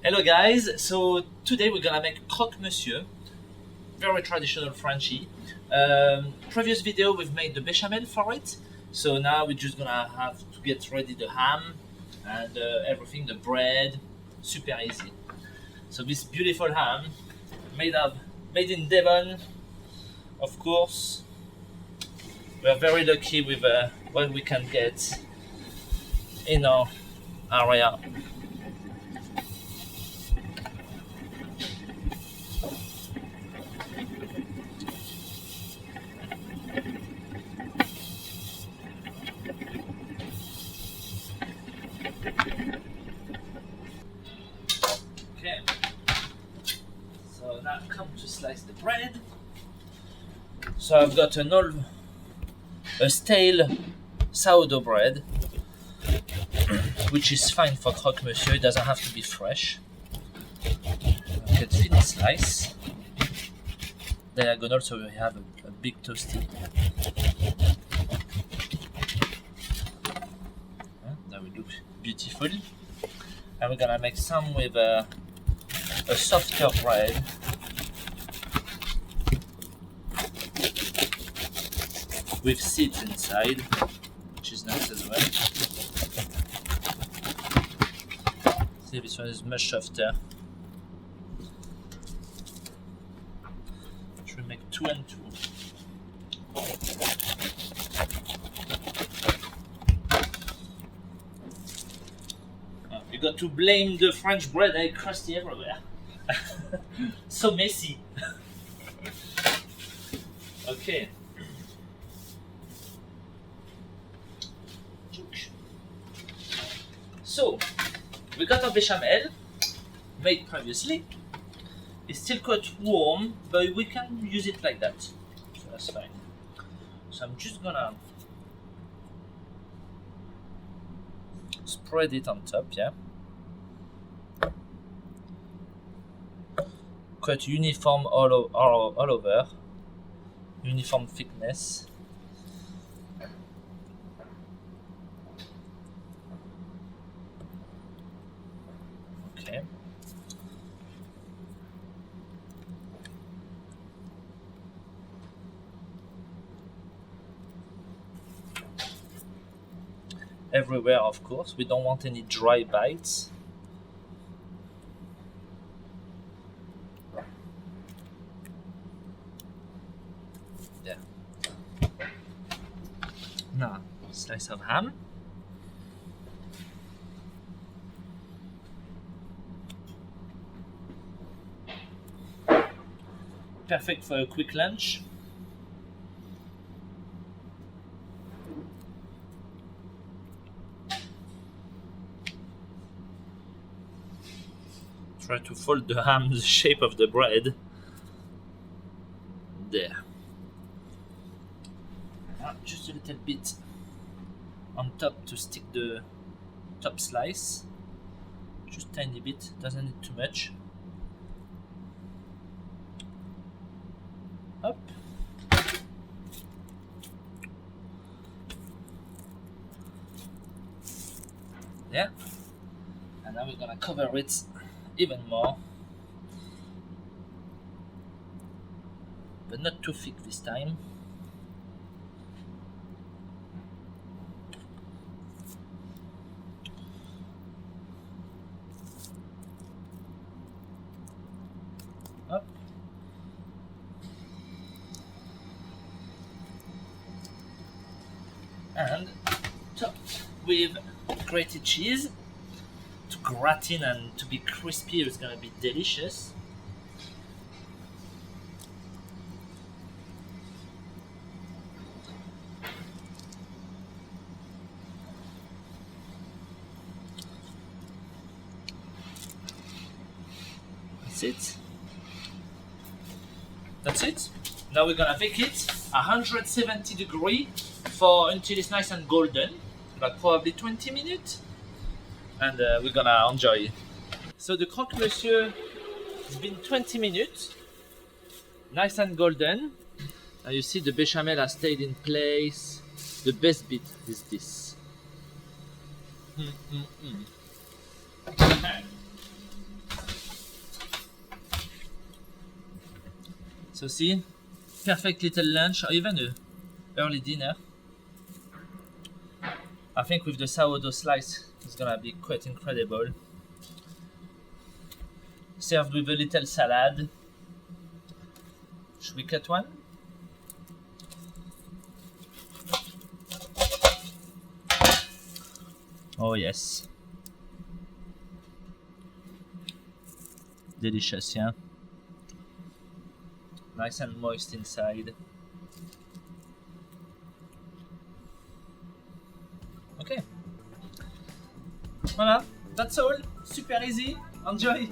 Hello guys, so today we're gonna make croque monsieur, very traditional Frenchy. Previous video we've made the bechamel for it, so now we're just gonna have to get ready the ham and everything, the bread, super easy. So this beautiful ham, made in Devon, of course. We are very lucky with what we can get in our area. Okay, so now come to slice the bread. So I've got a stale sourdough bread, which is fine for croque monsieur. It doesn't have to be fresh. Get thin slice. Diagonal, so we have a big toasty. That will look beautiful. And we're gonna make some with a softer bread. With seeds inside, which is nice as well. See, this one is much softer. Should we make 2 and 2? You got to blame the French bread, crusty everywhere. So messy. Okay. So, we got our bechamel, made previously. It's still quite warm, but we can use it like that. So that's fine. So I'm just gonna spread it on top, yeah. Quite uniform all over. Uniform thickness. Okay. Everywhere, of course. We don't want any dry bites. There. Now, slice of ham. Perfect for a quick lunch. Try to fold the ham the shape of the bread. There. Now just a little bit on top to stick the top slice. Just tiny bit, doesn't need too much. Up. Yeah. And now we're gonna cover it even more. But not too thick this time. Up. And topped with grated cheese to gratin and to be crispy. It's gonna be delicious. That's it. Now we're gonna bake it 170 degrees for until it's nice and golden, like probably 20 minutes, and we're gonna enjoy. So the croque monsieur has been 20 minutes, nice and golden. Now you see the bechamel has stayed in place. The best bit is this. So see, perfect little lunch or even a early dinner. I think with the sourdough slice, it's gonna be quite incredible. Served with a little salad. Should we cut one? Oh yes. Delicious, yeah? Nice and moist inside. Okay. Voilà, that's all. Super easy. Enjoy.